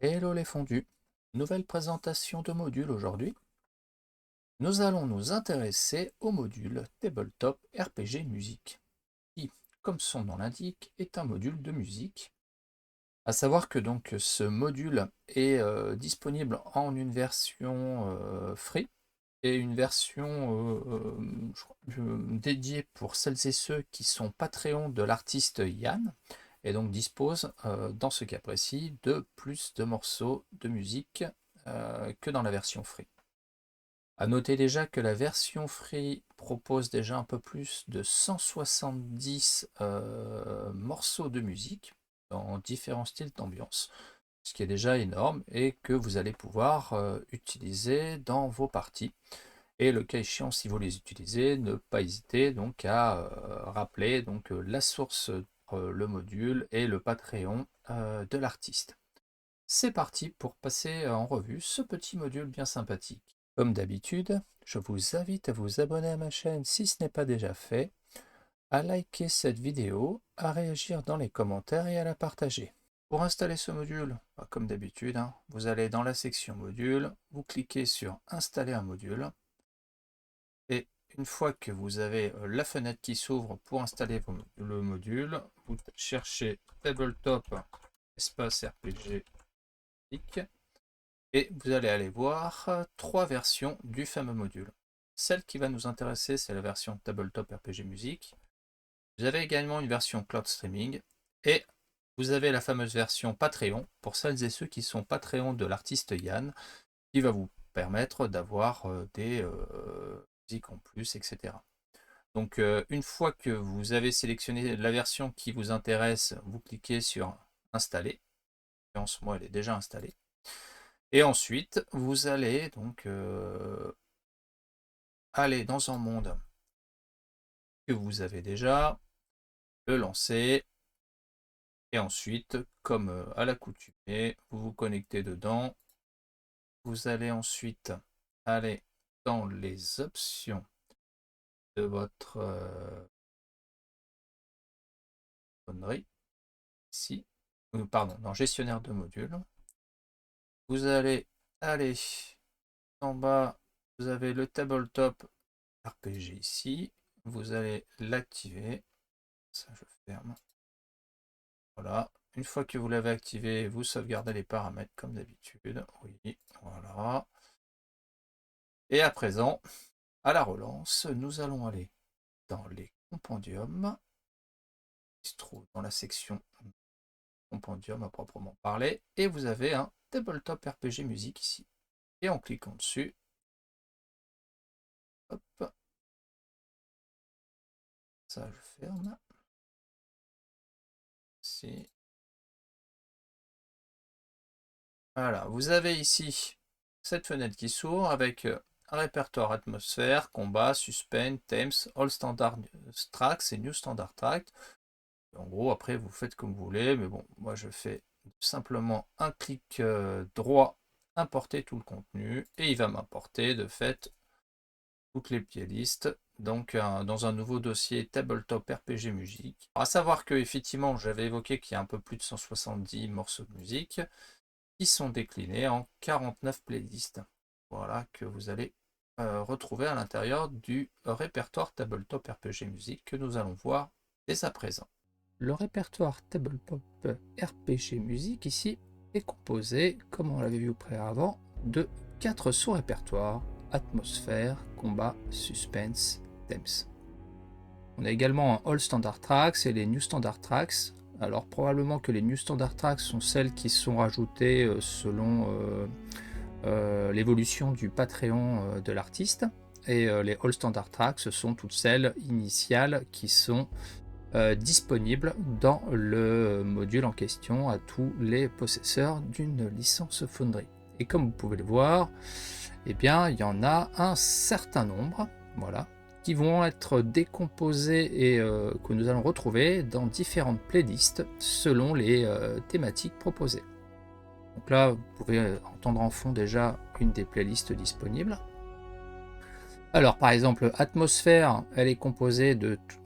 Hello les fondus, nouvelle présentation de module aujourd'hui. Nous allons nous intéresser au module Tabletop RPG Musique, qui, comme son nom l'indique, est un module de musique. À savoir que donc ce module est disponible en une version free et une version dédiée pour celles et ceux qui sont Patreon de l'artiste Yann, et donc dispose, dans ce cas précis, de plus de morceaux de musique que dans la version free. À noter déjà que la version free propose déjà un peu plus de 170 morceaux de musique dans différents styles d'ambiance, ce qui est déjà énorme et que vous allez pouvoir utiliser dans vos parties. Et le cas échéant, si vous les utilisez, ne pas hésiter donc à rappeler donc, la source, le module et le Patreon de l'artiste. C'est parti pour passer en revue ce petit module bien sympathique. Comme d'habitude, je vous invite à vous abonner à ma chaîne si ce n'est pas déjà fait, à liker cette vidéo, à réagir dans les commentaires et à la partager. Pour installer ce module, comme d'habitude, vous allez dans la section module, vous cliquez sur installer un module, et une fois que vous avez la fenêtre qui s'ouvre pour installer le module, vous cherchez Tabletop espace RPG et vous allez aller voir trois versions du fameux module. Celle qui va nous intéresser, c'est la version Tabletop RPG Music. Vous avez également une version Cloud Streaming et vous avez la fameuse version Patreon pour celles et ceux qui sont Patreon de l'artiste Yann, qui va vous permettre d'avoir des musiques en plus, etc. Donc une fois que vous avez sélectionné la version qui vous intéresse, vous cliquez sur installer. Et en ce moment, elle est déjà installée. Et ensuite, vous allez donc aller dans un monde que vous avez déjà, le lancer, et ensuite, comme à l'accoutumée, vous vous connectez dedans. Vous allez ensuite aller dans les options de votre connerie, ici, pardon, dans gestionnaire de modules. Vous allez aller en bas, vous avez le tabletop RPG ici, vous allez l'activer, ça je ferme. Voilà, une fois que vous l'avez activé, vous sauvegardez les paramètres comme d'habitude. Oui, voilà. Et à présent, à la relance, nous allons aller dans les compendiums, qui se trouve dans la section compendium à proprement parler, et vous avez un tabletop RPG musique ici. Et en cliquant dessus, hop, ça je ferme. Si. Voilà, vous avez ici cette fenêtre qui s'ouvre avec un répertoire atmosphère, combat, suspense, themes, all standard tracks et new standard tracks. En gros, après, vous faites comme vous voulez, mais bon, moi je fais simplement un clic droit, importer tout le contenu, et il va m'importer de fait toutes les playlists, donc dans un nouveau dossier Tabletop RPG Musique. À savoir que effectivement, j'avais évoqué qu'il y a un peu plus de 170 morceaux de musique qui sont déclinés en 49 playlists. Voilà, que vous allez retrouver à l'intérieur du répertoire Tabletop RPG Music que nous allons voir dès à présent. Le répertoire Tabletop RPG Music ici est composé, comme on l'avait vu auparavant, de 4 sous-répertoires: atmosphère, combat, suspense, themes. On a également un All Standard Tracks et les New Standard Tracks. Alors probablement que les New Standard Tracks sont celles qui sont rajoutées selon l'évolution du Patreon de l'artiste. Et les All Standard Tracks, ce sont toutes celles initiales qui sont disponibles dans le module en question à tous les possesseurs d'une licence Foundry. Et comme vous pouvez le voir, eh bien, il y en a un certain nombre, voilà, qui vont être décomposés et que nous allons retrouver dans différentes playlists selon les thématiques proposées. Donc là, vous pouvez entendre en fond déjà une des playlists disponibles. Alors, par exemple, Atmosphère, elle est composée de tous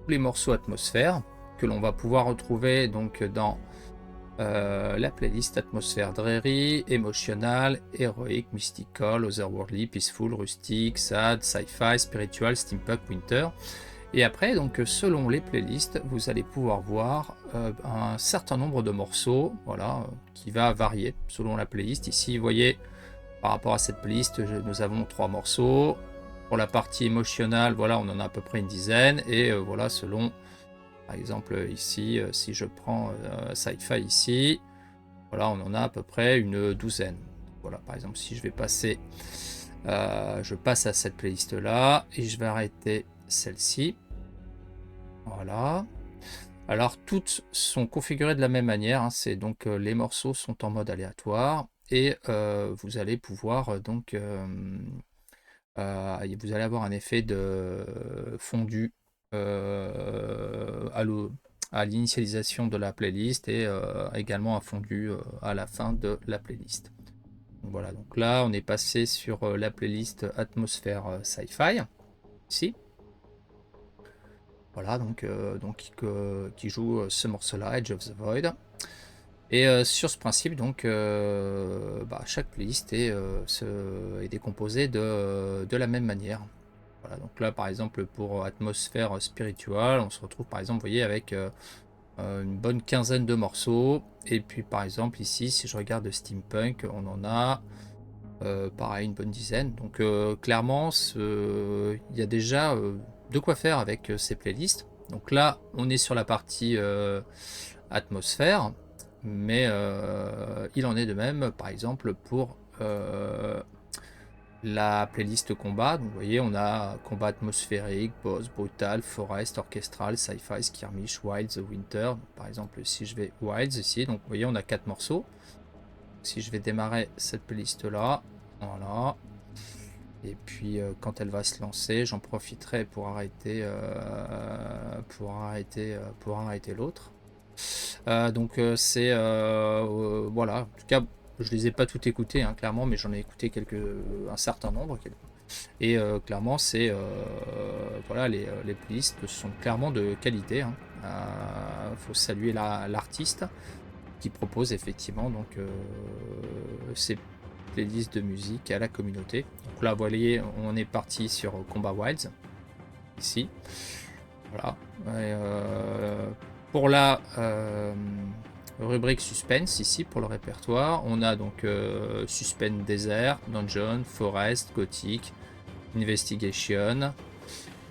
les morceaux Atmosphère que l'on va pouvoir retrouver donc dans La playlist atmosphère dreary, emotional, heroic, mystical, otherworldly, peaceful, rustic, sad, sci-fi, spiritual, steampunk, winter. Et après, donc selon les playlists, vous allez pouvoir voir un certain nombre de morceaux, voilà, qui va varier selon la playlist. Ici, vous voyez, par rapport à cette playlist, nous avons 3 morceaux. Pour la partie émotionnelle, voilà, on en a à peu près une dizaine. Et voilà, selon, par exemple, ici, si je prends sci-fi ici, voilà, on en a à peu près une douzaine. Voilà, par exemple, si je vais passer, je passe à cette playlist-là et je vais arrêter celle-ci. Voilà. Alors toutes sont configurées de la même manière, hein, c'est donc les morceaux sont en mode aléatoire et vous allez pouvoir donc vous allez avoir un effet de fondu à l'initialisation de la playlist et également un fondu à la fin de la playlist. Donc voilà, donc là on est passé sur la playlist atmosphère sci-fi ici. Voilà, donc qui joue ce morceau-là, Edge of the Void. Et sur ce principe, donc, chaque playlist est décomposée de la même manière. Voilà, donc là, par exemple, pour atmosphère spirituelle, on se retrouve, par exemple, vous voyez, avec une bonne quinzaine de morceaux. Et puis, par exemple, ici, si je regarde Steampunk, on en a, pareil, une bonne dizaine. Donc, clairement, il y a déjà de quoi faire avec ces playlists. Donc là, on est sur la partie atmosphère, mais il en est de même, par exemple, pour la playlist combat. Donc, vous voyez, on a combat atmosphérique, boss, brutal, forest, orchestral, sci-fi, skirmish, wilds, winter. Donc, par exemple, si je vais wilds ici, donc vous voyez, on a 4 morceaux. Si je vais démarrer cette playlist là, voilà. Et puis quand elle va se lancer, j'en profiterai pour arrêter l'autre. Donc c'est voilà. En tout cas, je les ai pas toutes écoutées, hein, clairement, mais j'en ai écouté un certain nombre. Et clairement, c'est voilà, les playlists sont clairement de qualité. Hein. Faut saluer l'artiste qui propose effectivement donc ces playlists de musique à la communauté. Donc là, vous voyez, on est parti sur Combat Wilds ici. Voilà. Et, pour la rubrique suspense ici pour le répertoire, on a donc suspense désert, dungeon, forest, gothic, investigation.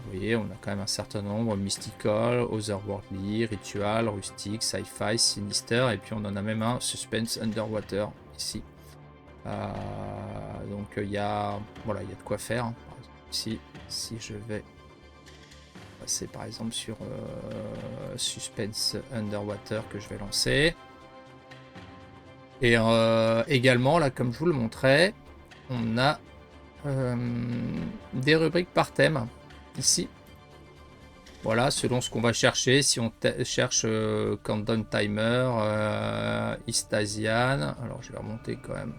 Vous voyez, on a quand même un certain nombre, mystical, otherworldly, ritual, rustic, sci-fi, sinister, et puis on en a même un suspense underwater ici. Donc il y a voilà, il y a de quoi faire. Hein. Par exemple, ici, si je vais passer par exemple sur suspense underwater que je vais lancer. Et également là, comme je vous le montrais, on a des rubriques par thème ici. Voilà, selon ce qu'on va chercher, si on cherche Countdown Timer, East Asian, alors je vais remonter quand même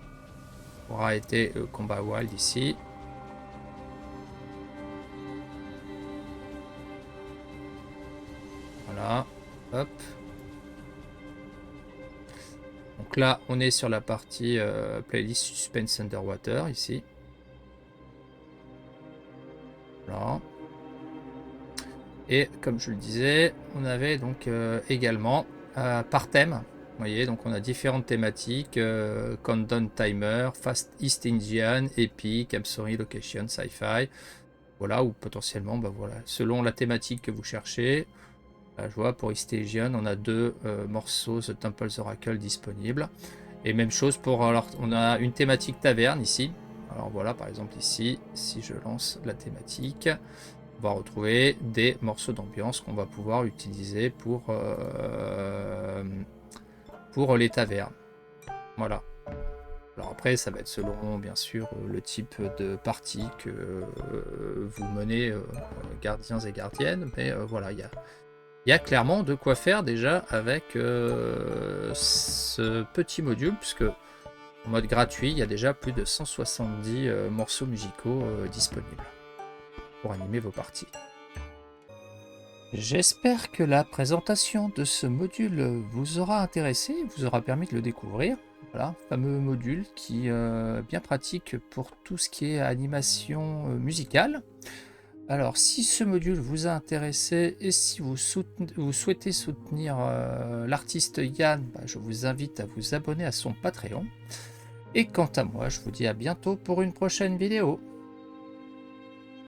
pour arrêter Combat Wild ici. Voilà, hop. Donc là, on est sur la partie playlist Suspense Underwater ici. Voilà. Et comme je le disais, on avait donc également par thème, vous voyez, donc on a différentes thématiques, Countdown Timer, Fast East Indian, Epic, I'm Sorry, Location, Sci-Fi, voilà, ou potentiellement, bah voilà, selon la thématique que vous cherchez. Là, je vois pour East Asian, on a 2 morceaux The Temple's Oracle disponibles. Et même chose pour, alors on a une thématique taverne ici. Alors voilà, par exemple ici, si je lance la thématique, on va retrouver des morceaux d'ambiance qu'on va pouvoir utiliser pour les tavernes. Voilà. Alors après, ça va être selon, bien sûr, le type de partie que vous menez, gardiens et gardiennes. Mais voilà, il y a clairement de quoi faire déjà avec ce petit module, puisque en mode gratuit, il y a déjà plus de 170 morceaux musicaux disponibles pour animer vos parties. J'espère que la présentation de ce module vous aura intéressé, vous aura permis de le découvrir. Voilà, fameux module qui est bien pratique pour tout ce qui est animation musicale. Alors, si ce module vous a intéressé et si vous souhaitez soutenir l'artiste Yann, bah, je vous invite à vous abonner à son Patreon. Et quant à moi, je vous dis à bientôt pour une prochaine vidéo.